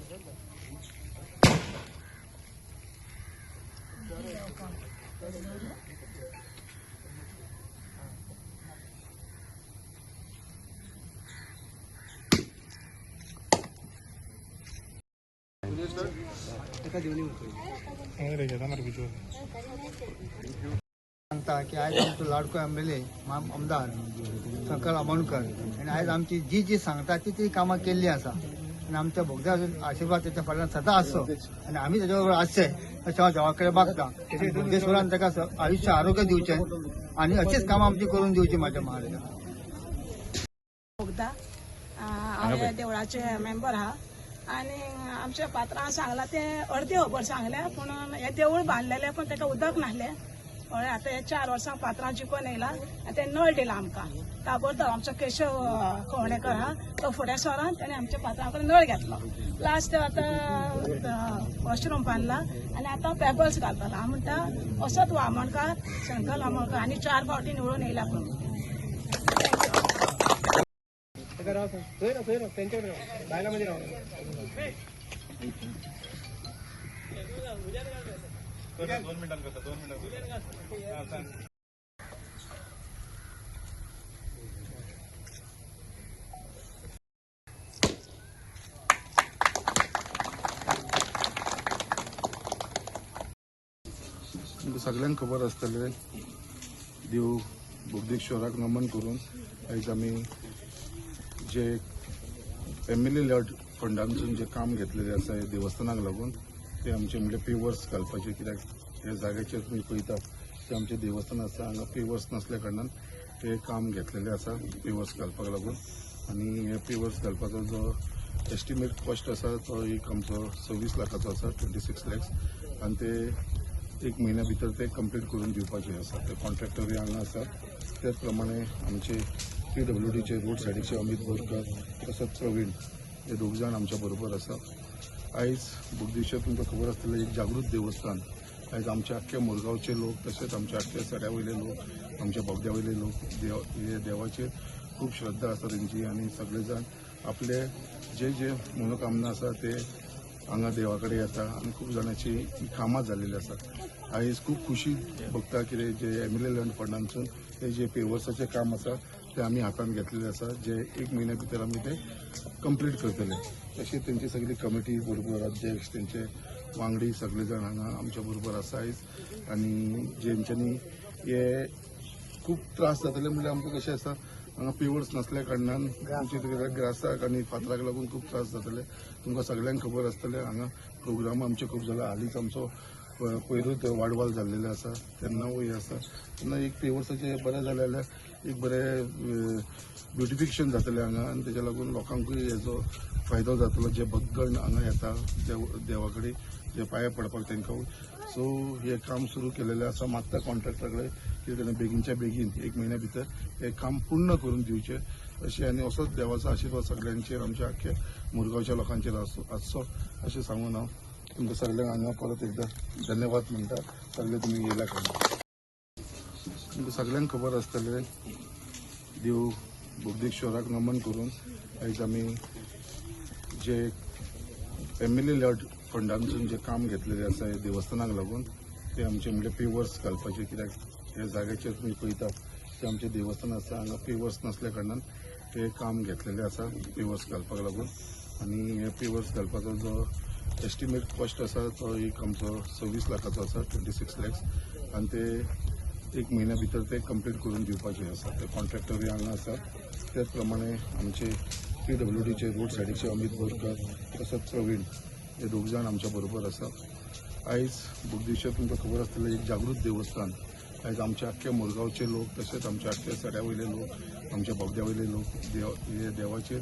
सांगता की आज आमचो लाडको एमएलए आमदार शंकर अमोणकर आणि आज आमची जी सांगता ती कामां केल्ली आसा आणि आमच्या भोगद्या आशीर्वाद त्याच्या फाटल्यान सदां आसचो आणि आम्ही त्याच्या बरोबर आसचे अशें हांव देवाकडे मागता. बोगदेश्वरान ताका आयुष्य आरोग्य दिवचें आणि अशीच कामां आमची करून दिवची माझ्या महाराजांना. बोगदा हांव ह्या देवळाचे मेंबर आहा आणि आमच्या पात्रांक सांगला ते अर्दे खबर सांगले पूण हे देवूळ बांदलेले पण ताका उदक नासलें. आता हे 4 वर्सां पात्रां जिखून येयला आनी ते नळ दिला आमकां. ताबडतोब आमचो केशव खवणेकर आहा तो फुडें सरोन ताणें आमच्या पात्रां कडेन नळ घेतलो. लास्ट आतां वॉशरूम बांदला आनी आतां पेबल्स घालतलो. हांव म्हणटा असोच वामणकार शंकर आमोणकर आनी 4 फावटी निवडून येयला पूण सगळ्यांक खबर आसतले देव बोगदेश्वराक नमन करून आयज आमी जे एमएलए लॅड फंडांतसून जे काम घेतलेले आसा हे देवस्थानाक लागून ते आमचे म्हणजे पेवर्स घालपाचे. कित्याक हे जाग्याचेर तुमी पळयतात ते आमचे देवस्थान आसा हांगा पेवर्स नासल्या कारणान हे काम घेतलेले आसा पेवर्स घालपाक लागून. आनी हे पेवर्स घालपाचो जो एस्टिमेट कॉस्ट आसा तो एक आमचो 26 लाखाचो आसा 26 lakhs आनी ते 1 म्हयन्या भितर ते कंप्लीट करून दिवपाचे आसा. ते कॉन्ट्रॅक्टरूय हांगा आसा. त्याच प्रमाणे आमचे PWDचे रोड सायडीचे अमित बोरकर तसोच प्रवीण हे 2 जाण आमच्या बरोबर आसा. आयज बोगदेश्वर तुमकां खबर आसतलें एक जागृत देवस्थान. आयज आमच्या आख्ख्या मुरगांवचे लोक तशेंच आमच्या आख्ख्या सड्या वयले लोक आमच्या बोगद्या वयले लोक हे देवाचेर खूब श्रद्धा आसा तेंची आनी सगळे जाण आपले जे मनोकामना आसा ते हांगा देवा कडेन येता आनी खूब जाणांची कामां जाल्लेली आसा. आयज खूब खुशी भोगता कितें जे एमएलए लँड फंडांतसून हे जे पेवर्साचें काम आसा ते आमी हातांत घेतलेले आसा जे 1 म्हयन्या भितर आमी ते कंप्लीट करतले. तशेंच तेंची सगळी कमिटी बरोबर अध्यक्ष तेंचे वांगडी सगळे जाण हांगा आमच्या बरोबर आसा आयज. आनी जेंच्यांनी हे खूब त्रास जातले म्हणजे आमकां कशें आसा हांगा पेवर्स नासल्या कारणान आमचे ग्रासाक आनी फातराक लागून खूब त्रास जातले. तुमकां सगळ्यांक खबर आसतलें हांगा प्रोग्राम आमचे खूब जाला. हालींच आमचो पयरूच वाडवाल जाल्लेले आसा तेन्नाय आसा. तेन्ना एक पेवर्साचें बरें जालें जाल्यार एक बरें ब्युटिफिकेशन जातलें हांगा आनी तेच्या लागून लोकांकूय हेजो फायदो जातलो जे भक्तगण हांगा येता देवा कडेन जे पांया पडपाक तेंकां. सो हे काम सुरू केलेलें आसा. मागता कॉन्ट्रॅक्टरा कडेन कितें बेगीनच्या बेगीन 1 म्हयन्या भितर हे काम पूर्ण करून दिवचें अशें आनी असोच देवाचो आशिर्वाद सगळ्यांचेर आमच्या आख्ख्या मुरगांवच्या लोकांचेर आसचो अशें सांगून हांव तुमकां सगळ्यांक हांगा परत एकदां धन्यवाद म्हणटा. सगळे तुमी येयल्या कारणान. तुमकां सगळ्यांक खबर आसतलें देव बोगदेश्वराक नमन करून आयज आमी जे एमएलए लॅड फंडांतसून जे काम घेतलेले आसा हे देवस्थानाक लागून ते आमचे म्हणजे पेवर्स घालपाचे. कित्याक हे जाग्याचेर तुमी पळयतात ते आमचे देवस्थान आसा हांगा पेवर्स नासल्या कारणान हे काम घेतलेले आसा पेवर्स घालपाक लागून. आनी हे पेवर्स घालपाचो जो एस्टिमेट कॉस्ट आसा तो एक आमचो 26 लाखाचो आसा 26 lakhs आनी ते 1 म्हयन्या भितर ते कंप्लीट करून दिवपाचे आसा. ते कॉन्ट्रॅक्टरूय हांगा आसा. त्याच प्रमाणे आमचे PWDचे रोड सायडीचे अमित बोरकर तसोच प्रवीण हे 2 जाण आमच्या बरोबर आसा. आयज बोगदेश्वर तुमकां खबर आसतलें एक जागृत देवस्थान. आयज आमच्या आख्ख्या मुरगांवचे लोक तशेंच आमच्या आख्ख्या सड्या वयले लोक आमच्या बोगद्या वयले लोक हे देवाचेर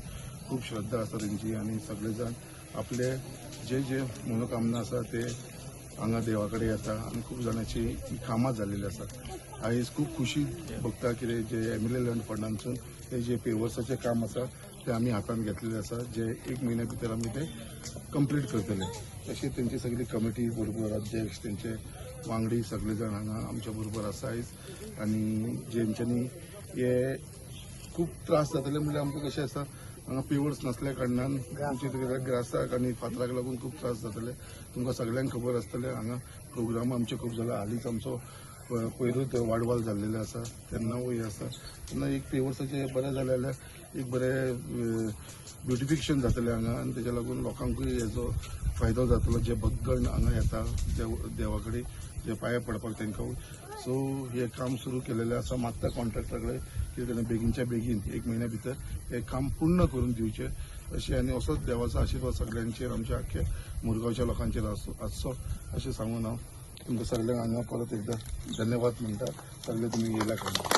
खूब श्रद्धा आसा तेंची आनी सगळे जाण आपले जे मनोकामना आसा ते हांगा देवा कडेन येता आनी खूब जाणांची कामां जाल्लेली आसा. आयज खूब खुशी भोगता कितें जे एमएलए लँड फंडांतसून हे जे पेवर्साचें काम आसा ते आमी हातांत घेतलेले आसा जे 1 म्हयन्या भितर आमी ते कंप्लीट करतले. तशेंच तेंची सगळी कमिटी बरोबर अध्यक्ष तेंचे वांगडी सगळे जाण हांगा आमच्या बरोबर आसा आयज. आनी जेंच्यांनी हे खूब त्रास जातले म्हणजे आमकां कशें आसा हांगा पेवर्स नसल्या कारणान आमचे ग्रासाक आनी फातराक लागून खूब त्रास जातले. तुमकां सगळ्यांक खबर आसतलें हांगा प्रोग्राम आमचे खूब जाला. हालींच आमचो पयरूच वाडवाल जाल्लेले आसा तेन्नावूय आसा. तेन्ना एक पेवर्साचें बरें जालें जाल्यार एक बरें ब्युटिफिकेशन जातलें हांगा आनी तेच्या लागून लोकांकूय हेजो फायदो जातलो जे भक्तगण हांगा येता देवा कडेन जे पांया पडपाक तेंकां. सो हे काम सुरू केलेलें आसा. मागता कॉन्ट्रॅक्टरा कडेन कितें बेगीनच्या बेगीन 1 म्हयन्या भितर हे काम पूर्ण करून दिवचें अशें आनी असोच देवाचो आशिर्वाद सगळ्यांचेर आमच्या आख्या मुरगांवच्या लोकांचेर आसचो अशें सांगून हांव तुमकां सगळ्यांक हांगा परत एकदां धन्यवाद म्हणटा. सगळे तुमी येयल्या खातीर.